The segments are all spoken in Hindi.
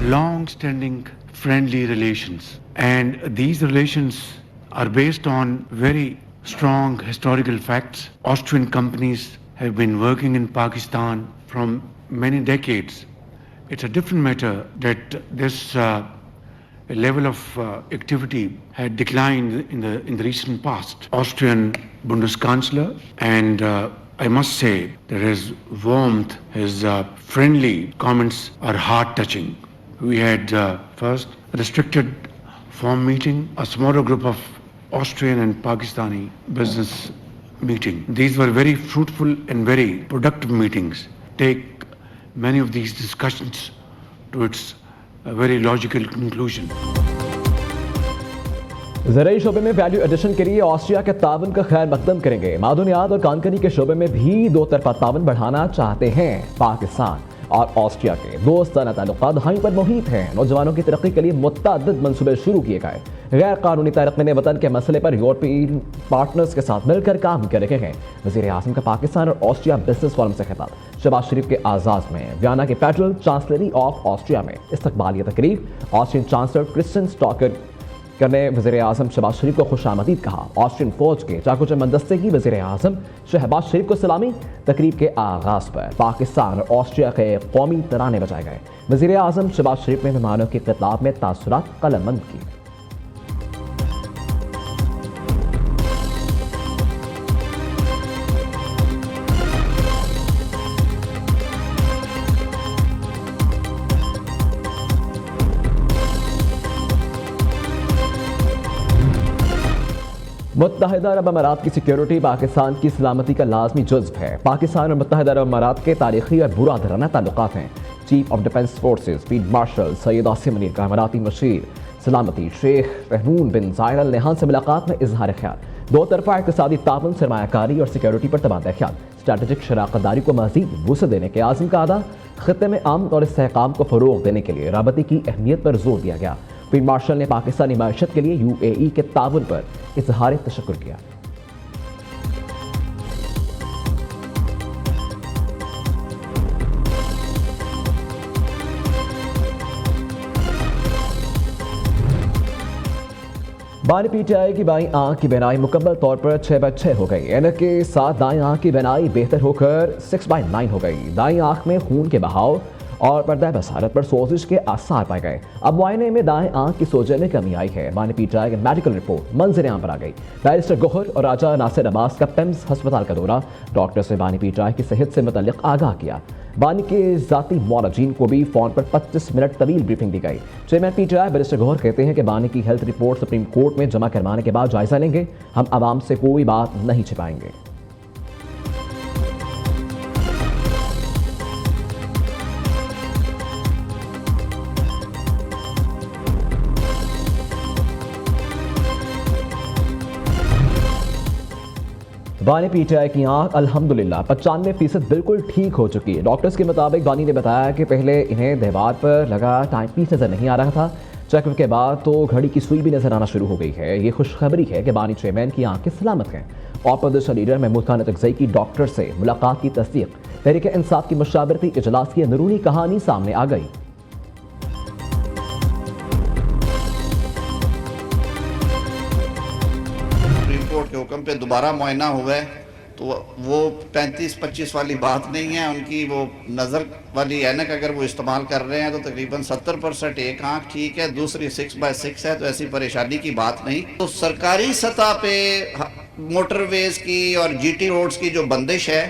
long-standing friendly relations, and these relations are based on very strong historical facts. Austrian companies have been working in Pakistan from many decades. It's a different matter that this level of activity had declined in the recent past. Austrian Bundeskanzler, and I must say that his warmth, his friendly comments are heart-touching. We had first a restricted form meeting, a smaller group of Austrian and Pakistani business meeting. These were very fruitful and very productive meetings. Take many of these discussions to its very logical conclusion. ज़राई शोबे में वैल्यू एडिशन के लिए ऑस्ट्रिया के तावन का खैर मकदम करेंगे। मादनियात और कानकनी के शोबे में भी दो तरफा तावन बढ़ाना चाहते हैं। पाकिस्तान और ऑस्ट्रिया के दोस्ताना ताल्लुकात दहाई पर मुहित हैं। नौजवानों की तरक्की के लिए मुतअद्दिद मंसूबे शुरू किए गए। गैर कानूनी तारक़ीन वतन के मसले पर यूरोपीय पार्टनर्स के साथ मिलकर काम कर रहे हैं। वज़ीर आज़म का पाकिस्तान और ऑस्ट्रिया बिजनेस फोरम से खिताब। शहबाज शरीफ के आज़ाद में वियना के फेडरल चांसलरी ऑफ ऑस्ट्रिया में इस्तकबालिया तकरीब। ऑस्ट्रियन चांसलर क्रिस्टियन स्टॉकर करने वज़ीर आज़म शहबाज शरीफ को खुशामदीद कहा। ऑस्ट्रियन फौज के चाको-चंबन दस्ते की वज़ीर आज़म शहबाज शरीफ को सलामी। तकरीब के आगाज़ पर पाकिस्तान और ऑस्ट्रिया के कौमी तराने बजाए गए। वज़ीर आज़म शहबाज शरीफ ने मेहमानों के खिताब में तासुरात कलमबंद किए। मुत्तहिदा अरब अमारात की सिक्योरिटी पाकिस्तान की सलामती का लाजमी जुज़्व है। पाकिस्तान और मुत्तहिदा अरब अमारात के तारीखी और बुरादराना ताल्लुकात हैं। Chief of defence forces field marshal Syed Asim Munir का अमाराती मशीर सलामती शेख रहनून बिन ज़ायद अल नहयान से मुलाकात में इजहार ख्याल। दो तरफा इक़्तिसादी ताउन, सरमायाकारी और सिक्योरिटी पर तबादला ख्याल। स्ट्रैटेजिक शराकतदारी को मज़ीद वुसअत देने के आज़म का अदा। ख़ित्ते में अमन और इस्तेहकाम को फ़रोग़ देने के लिए राबते की अहमियत पर जोर दिया गया। फील्ड मार्शल ने पाकिस्तानी मईशत के लिए UAE के ताउन पर इजहार तशक्कुर किया। बानी PTI की बाईं आंख की बीनाई मुकम्मल तौर पर 6/6 हो गई। ऐनक के साथ दाईं आंख की बीनाई बेहतर होकर 6/9 हो गई। दाईं आंख में खून के बहाव और पर्दा बसारत पर सोजिश के आसार पाए गए। अब मुआयने में दाएं आंख की सोजन में कमी आई है। बानी PTI की मेडिकल रिपोर्ट मंजर आम पर आ गई। बैरिस्टर गोहर और राजा नासिर अब्बास का पेम्स अस्पताल का दौरा। डॉक्टर से बानी PTI की सेहत से मुतल्लिक आगाह किया। बानी के जाती मौलजीन को भी फोन पर 25 मिनट तवील ब्रीफिंग दी गई। चेयरमैन PTI बैरिस्टर गोहर कहते हैं कि बानी की हेल्थ रिपोर्ट सुप्रीम कोर्ट में जमा करवाने के बाद जायजा लेंगे। हम आवाम से कोई बात नहीं छिपाएंगे। बानी PTI की आंख अल्हम्दुलिल्लाह 95% बिल्कुल ठीक हो चुकी है। डॉक्टर्स के मुताबिक बानी ने बताया कि पहले इन्हें दीवार पर लगा टाइम पीस नजर नहीं आ रहा था। चेकअप के बाद तो घड़ी की सुई भी नजर आना शुरू हो गई है। ये खुशखबरी है कि बानी चेयरमैन की आंखें सलामत हैं। ऑपोजिशन लीडर महमूद खान तकज़ई की डॉक्टर से मुलाकात की तस्दीक। तहरीक इंसाफ की मशावरती इजलास की अंदरूनी कहानी सामने आ गई। कोर्ट के हुक्म पे दोबारा मुआयना हुआ है तो वो 35-25 वाली बात नहीं है। उनकी वो नज़र वाली ऐनक अगर वो इस्तेमाल कर रहे हैं तो तकरीबन 70% एक आंख ठीक है, दूसरी 6/6 है, तो ऐसी परेशानी की बात नहीं। तो सरकारी सतह पे मोटरवेज की और GT रोड्स की जो बंदिश है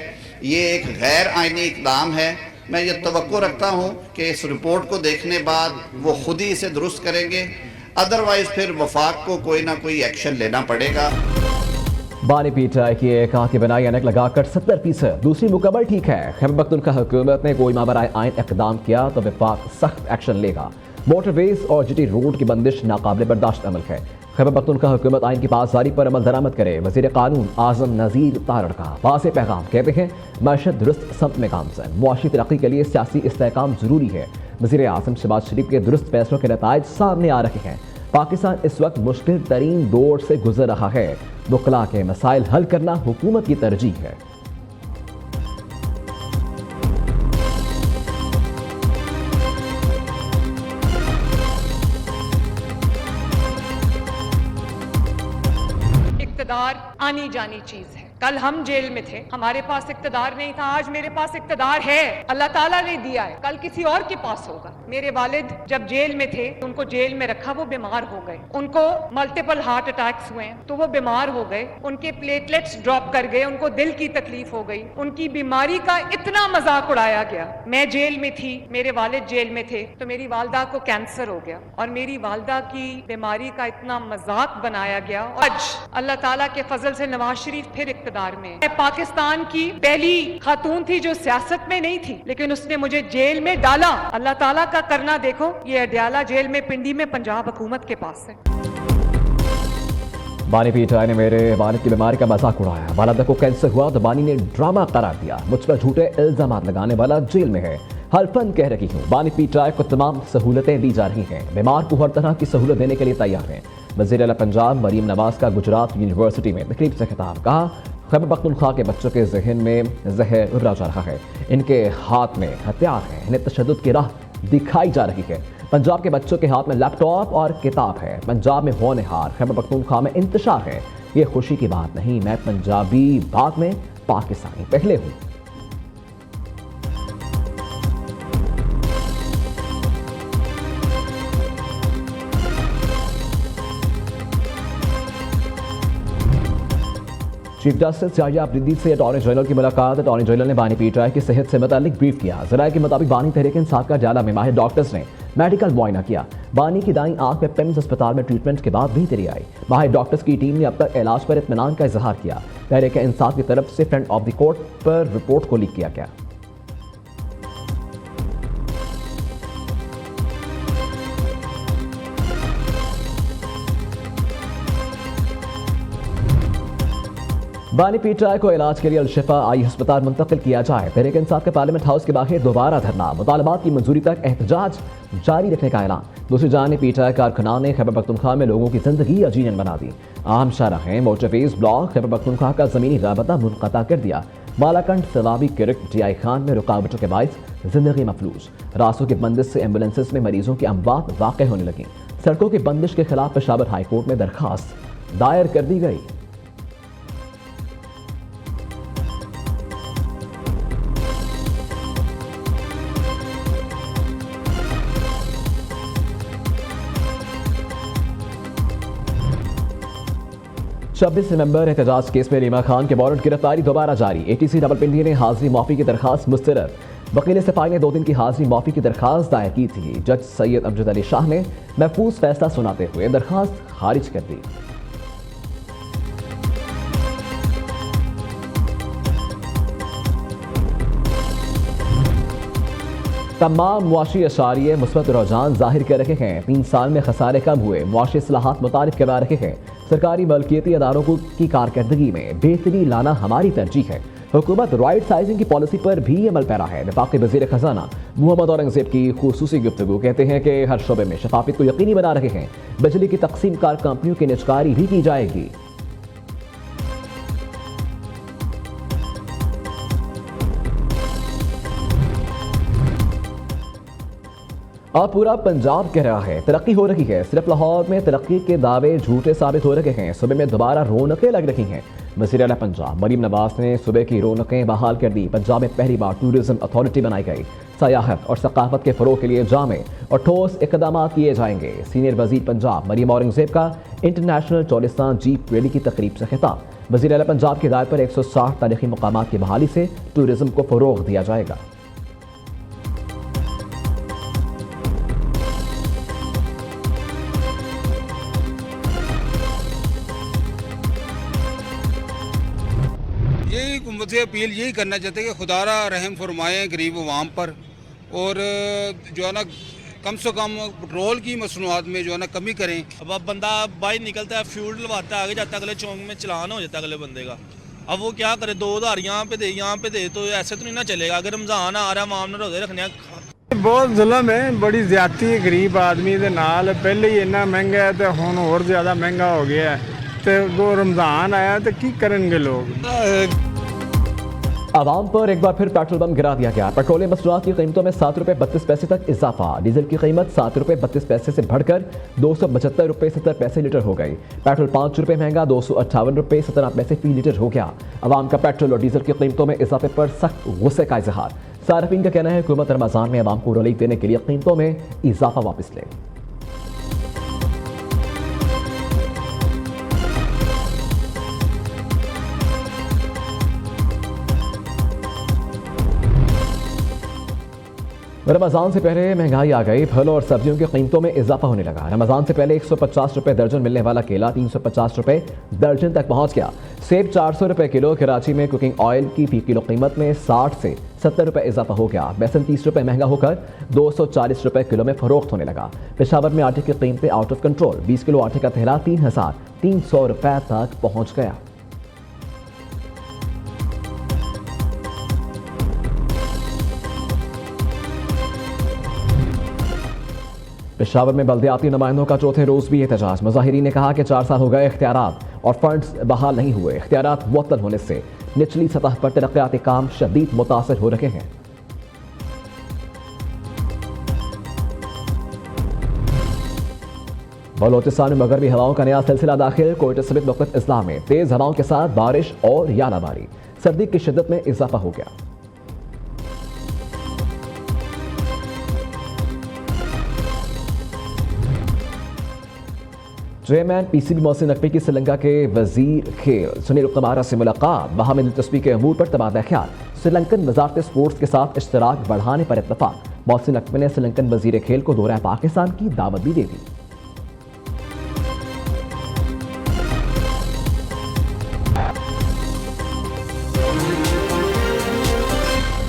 ये एक गैर आइनी इकदाम है। मैं ये तवक्को रखता हूँ कि इस रिपोर्ट को देखने बाद वो खुद ही इसे दुरुस्त करेंगे, अदरवाइज फिर वफाक को कोई ना कोई एक्शन लेना पड़ेगा। बानी PTI की एक आंख की बनाई ऐनक लगाकर 70%, दूसरी मुकम्मल ठीक है। खैबर पख्तूनख्वा हुकूमत ने कोई माबराए आइन इक़दाम किया तो वफाक सख्त एक्शन लेगा। मोटरवेज और GT रोड की बंदिश नाकाबिल बर्दाश्त अमल है। खैबर पख्तूनख्वा हुकूमत आइन की पासदारी पर अमल दरामद करे। वज़ीर कानून आज़म नज़ीर तारड़ का वाज़े पैगाम कहते हैं मईशत दुरुस्त समत में गामज़न। मुआशी तरक्की के लिए सियासी इस्तेहकाम ज़रूरी है। वज़ीर आज़म शहबाज शरीफ के दुरुस्त फैसलों के नताइज सामने आ रहे हैं। पाकिस्तान इस वक्त मुश्किल तरीन दौर से गुजर रहा है। बुखला के मसाइल हल करना हुकूमत की तरजीह है। इक्तदार आनी जानी चीज है। कल हम जेल में थे, हमारे पास इक्तदार नहीं था, आज मेरे पास इक्तदार है, अल्लाह ताला ने दिया है, कल किसी और के पास होगा। मेरे वालिद जब जेल में थे, उनको जेल में रखा, वो बीमार हो गए, उनको मल्टीपल हार्ट अटैक्स हुए तो वो बीमार हो गए, उनके प्लेटलेट्स ड्रॉप कर गए, उनको दिल की तकलीफ हो गई, उनकी बीमारी का इतना मजाक उड़ाया गया। मैं जेल में थी, मेरे वालिद जेल में थे, तो मेरी वालदा को कैंसर हो गया और मेरी वालदा की बीमारी का इतना मजाक बनाया गया। आज अल्लाह ताला के फजल से नवाज शरीफ फिर इक्तदार में। मैं पाकिस्तान की पहली खातून थी जो सियासत में नहीं थी, लेकिन उसने मुझे जेल में डाला। अल्लाह ताला का करना देखो, ये अडयाला जेल में पिंडी में पंजाब हुकूमत के पास है। बानी पीटीआई ने मेरे वालिद की बीमारी का मजाक उड़ाया। वालिदा को कैंसर हुआ तो बानी ने ड्रामा करार दिया। मुझ पर झूठे इल्जाम लगाने वाला जेल में है। हल्फन कह रही हूँ, बानी पीटीआई को तमाम सहूलतें दी जा रही हैं, बीमार को हर तरह की सहूलत देने के लिए तैयार हैं। वज़ीर आला पंजाब मरीम नवाज का गुजरात यूनिवर्सिटी में तकरीब से खिताब। कहा, खैबर पख्तूनख्वा के बच्चों के जहन में जहर उड़ा जा रहा है, इनके हाथ में हथियार है, इन्हें तशद्दुद की राह दिखाई जा रही है। पंजाब के बच्चों के हाथ में लैपटॉप और किताब है। पंजाब में होनहार खैबर पख्तूनख्वा में इंतशार है। ये खुशी की बात नहीं, मैं पंजाबी बाद में पाकिस्तानी पहले हूँ। चीफ जस्टिस याहिया अफरीदी से अटॉर्नी जनरल की मुलाकात। अटॉर्नी जनरल ने बानी पीटीआई की सेहत से मुतालिक ब्रीफ किया। ज़राए के मुताबिक बानी तहरीक इंसाफ का अडयाला में माहिर डॉक्टर्स ने मेडिकल मुआयना किया। बानी की दाईं आंख में पिम्स अस्पताल में ट्रीटमेंट के बाद बेहतरी आई। माहिर डॉक्टर्स की टीम ने अब तक इलाज पर इत्मीनान का इजहार किया। तहरीक इंसाफ की तरफ से फ्रंट ऑफ द कोर्ट पर रिपोर्ट को लीक किया गया। बानी पीटीआई को इलाज के लिए अलशिफा आई अस्पताल मुंतकिल किया जाए। तहरीक इंसाफ के पार्लियामेंट हाउस के बाहर दोबारा धरना। मुतालबात की मंजूरी तक एहतजाज जारी रखने का ऐलान। दूसरी जानिब पीटीआई कारकुनान ने खैबर पख्तूनख्वा में लोगों की जिंदगी अजीजन बना दी। आम शाहराहें मोटरवेज ब्लॉक खैबर पख्तूनख्वा का जमीनी राबता मुनक़ता कर दिया। बालाकंड सलाबी किरक DI खान में रुकावटों के बायस जिंदगी मफलूज। रास्तों की बंदिश से एम्बुलेंसेस में मरीजों की अमवात वाक़ होने लगी। सड़कों की बंदिश के खिलाफ पेशावर हाईकोर्ट में दरखास्त दायर कर दी गई। छब्बीस नवंबर एहतजाज केस में रीमा खान के वारंट गिरफ्तारी दोबारा जारी। ATC रावलपिंडी ने हाजिरी माफी की दरखास्त मुस्तरद। वकील सफाई ने 2 दिन की हाजिरी माफी की दरखास्त दायर की थी। जज सैयद अमजद अली शाह ने महफूज फैसला सुनाते हुए दरखास्त खारिज कर दी। तमाम मुआशी अशारिये मुस्बत रुझान जाहिर कर रहे हैं। 3 साल में खसारे कम हुए। मुआशी इस्लाहात मुतारिफ करवा रहे हैं। सरकारी मलकियती अदारों की कारकर्दगी में बेहतरी लाना हमारी तरजीह है। हुकूमत राइट साइजिंग की पॉलिसी पर भी अमल पैरा है। वफाकी वज़ीर खजाना मोहम्मद औरंगजेब की खुसूसी गुफ्तगू। कहते हैं कि हर शोबे में शफाफियत को यकीनी बना रहे हैं। बिजली की तकसीम कार कंपनियों की निजकारी भी की जाएगी। अब पूरा पंजाब कह रहा है तरक्की हो रही है। सिर्फ लाहौर में तरक्की के दावे झूठे साबित हो रहे हैं। सूबे में दोबारा रौनकें लग रही हैं। वज़ीर आला पंजाब मरीम नवाज ने सूबे की रौनकें बहाल कर दी। पंजाब में पहली बार टूरिज्म अथॉरिटी बनाई गई। सयाहत और सकाफत के फ़रोग़ के लिए जामे और ठोस इक़दाम किए जाएंगे। सीनियर वज़ीर पंजाब मरीम औरंगजेब का इंटरनेशनल चौलिस्तान जीप रैली की तकरीब से खिताब। वज़ीर आला पंजाब की हिदायत पर 160 तारीखी मकामात की बहाली से टूरिज्म को फ़रोग़ दिया जाएगा। यही हुकूमत से अपील यही करना चाहते हैं कि खुदारा रहम फरमाएँ गरीब अवाम पर, और जो है ना कम से कम पेट्रोल की मसनूआत में जो है ना कमी करें। अब बंदा बाहर निकलता है, फ्यूल डलवाता है, आगे जाता है, अगले चौक में चलान हो जाता है अगले बंदे का। अब वो क्या करे, 2000 यहाँ पे दे तो ऐसे तो नहीं ना चलेगा। अगर रमज़ान आ रहा है, अवाम ने रोज़े रखने। बहुत जुल्म है, बड़ी ज्यादती है गरीब आदमी दे नाल। पहले ही इन्ना महंगा है तो हुण होर ज़्यादा महंगा हो गया है। तो वो रमज़ान आया तो की करेंगे लोग। आवाम पर एक बार फिर पेट्रोल बम गिरा दिया गया। पेट्रोलियम मसनूआत की कीमतों में 7 रुपये 32 पैसे तक इजाफा। डीजल की कीमत 7 रुपये 32 पैसे से बढ़कर 275 रुपये 70 पैसे लीटर हो गई। पेट्रोल 5 रुपये महंगा 258 रुपये 17 पैसे फी लीटर हो गया। आवाम का पेट्रोल और डीजल की कीमतों में इजाफे पर सख्त गुस्से का इजहार। सार्फिन का कहना है हुकूमत रमजान में आवाम को रिलीफ देने के लिए कीमतों में इजाफा वापस ले। रमजान से पहले महंगाई आ गई। फलों और सब्जियों की कीमतों में इजाफा होने लगा। रमजान से पहले 150 रुपये दर्जन मिलने वाला केला 350 रुपये दर्जन तक पहुंच गया। सेब 400 रुपये किलो। कराची में कुकिंग ऑयल की फी किलो कीमत में 60 से 70 रुपये इजाफा हो गया। बेसन 30 रुपये महंगा होकर 240 रुपये किलो में फरोख्त होने लगा। पेशावर में आटे की कीमतें आउट ऑफ कंट्रोल। 20 किलो आटे का थैला 3300 रुपये तक पहुंच गया। पेशावर में बल्दियाती नुमाइंदों का चौथे रोज भी एहतजाज। मुजाहिरीन ने कहा कि 4 साल हो गए इख्तियारात और फंड्स बहाल नहीं हुए। इख्तियारात मुअत्तल होने से निचली सतह पर तरक्याती काम शदीद मुतासर हो रहे हैं। बलोचिस्तान में मगरबी हवाओं का नया सिलसिला दाखिल। कोयटा समेत मुख्तलिफ अजला में तेज हवाओं के साथ बारिश और यालाबारी। सर्दी की शिद्दत में इजाफा हो गया। चेयरमैन पीसीबी मोहसिन नकवी की श्रीलंका के वजीर खेल सुनील कमारा से मुलाकात। बाहमी दिलचस्पी के अमूर पर तबादला ख्याल। श्रीलंकन वजारत स्पोर्ट्स के साथ इश्तराक बढ़ाने पर इत्तफाक। मोहसिन नकवी ने श्रीलंकन वजीर खेल को दौरा पाकिस्तान की दावत भी दे दी।